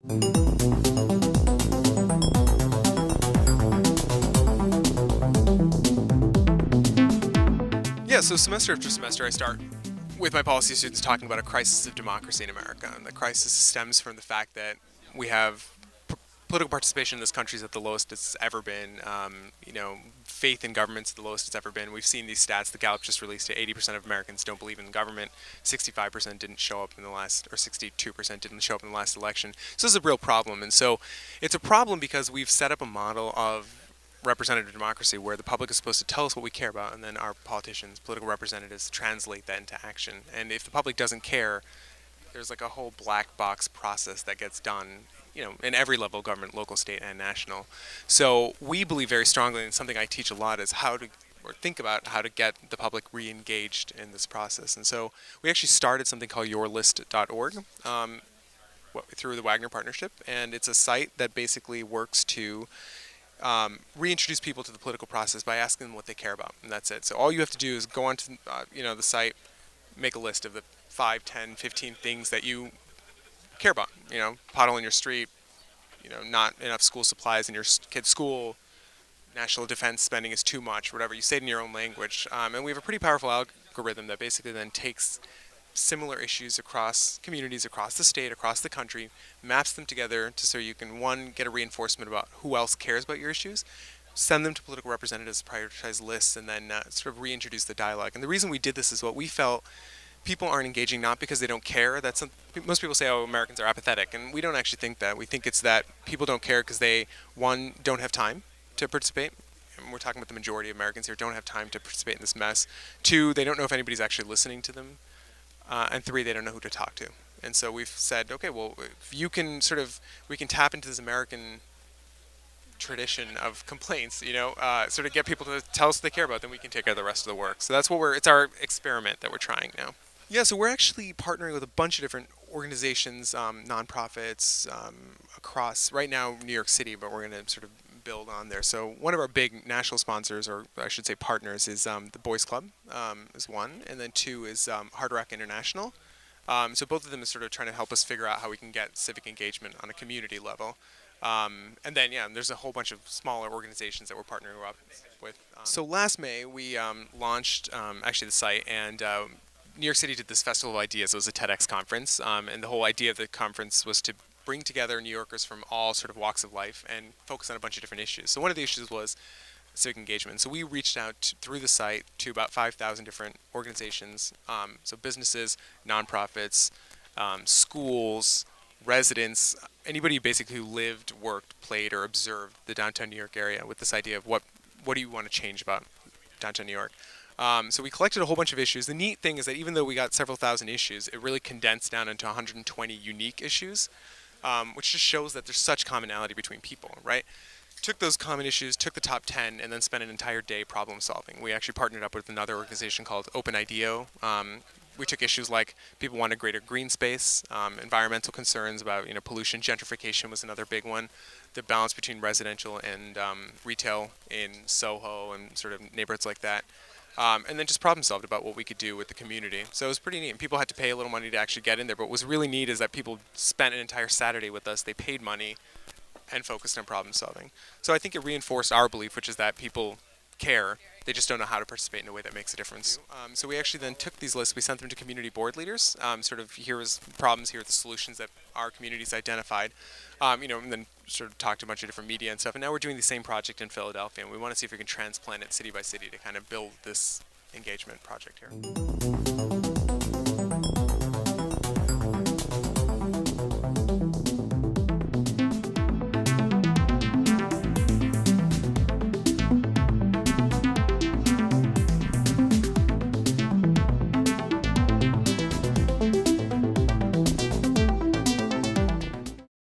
Yeah, so semester after semester, I start with my policy students talking about a crisis of democracy in America. And the crisis stems from the fact that we have political participation in this country is at the lowest it's ever been. Faith in government's the lowest it's ever been. We've seen these stats. The Gallup just released it. 80% of Americans don't believe in the government. 65% didn't show up in the last, or 62% didn't show up in the last election. So this is a real problem. And so it's a problem because we've set up a model of representative democracy where the public is supposed to tell us what we care about, and then our politicians, political representatives, translate that into action. And if the public doesn't care, there's like a whole black box process that gets done, in every level of government, local, state, and national. So we believe very strongly, and something I teach a lot is think about how to get the public re-engaged in this process. And so we actually started something called yourlist.org through the Wagner Partnership, and it's a site that basically works to reintroduce people to the political process by asking them what they care about, and that's it. So all you have to do is go onto the site, make a list of the 5, 10, 15 things that you care about. Pothole in your street, not enough school supplies in your kid's school, national defense spending is too much, whatever. You say it in your own language, and we have a pretty powerful algorithm that basically then takes similar issues across communities, across the state, across the country, maps them together so you can, one, get a reinforcement about who else cares about your issues, send them to political representatives, prioritize lists, and then sort of reintroduce the dialogue. And the reason we did this is what we felt people aren't engaging not because they don't care. Most people say, oh, Americans are apathetic, and we don't actually think that. We think it's that people don't care because they, one, don't have time to participate. And we're talking about the majority of Americans here don't have time to participate in this mess. Two, they don't know if anybody's actually listening to them. And three, they don't know who to talk to. And so we've said, okay, well, if you can we can tap into this American tradition of complaints, sort of get people to tell us what they care about, then we can take care of the rest of the work. So that's it's our experiment that we're trying now. Yeah, so we're actually partnering with a bunch of different organizations, nonprofits, across, right now, New York City, but we're going to sort of build on there. So one of our big national sponsors, or I should say partners, is the Boys Club is one, and then two is Hard Rock International. So both of them is sort of trying to help us figure out how we can get civic engagement on a community level. And then, there's a whole bunch of smaller organizations that we're partnering up with. So last May, we launched actually the site, and New York City did this Festival of Ideas. It was a TEDx conference, and the whole idea of the conference was to bring together New Yorkers from all sort of walks of life and focus on a bunch of different issues. So one of the issues was civic engagement. So we reached out through the site to about 5,000 different organizations, so businesses, nonprofits, schools, residents, anybody basically who lived, worked, played, or observed the downtown New York area with this idea of what do you want to change about downtown New York. So we collected a whole bunch of issues. The neat thing is that even though we got several thousand issues, it really condensed down into 120 unique issues, which just shows that there's such commonality between people, right? Took those common issues, took the top 10, and then spent an entire day problem solving. We actually partnered up with another organization called Open IDEO. We took issues like people wanted greater green space, environmental concerns about pollution, gentrification was another big one, the balance between residential and retail in Soho and sort of neighborhoods like that. And then just problem solved about what we could do with the community. So it was pretty neat. And people had to pay a little money to actually get in there. But what was really neat is that people spent an entire Saturday with us. They paid money and focused on problem solving. So I think it reinforced our belief, which is that people care. They just don't know how to participate in a way that makes a difference. So we actually then took these lists. We sent them to community board leaders. Sort of here was problems, here are the solutions that our communities identified. And then sort of talked to a bunch of different media and stuff. And now we're doing the same project in Philadelphia, and we want to see if we can transplant it city by city to kind of build this engagement project here.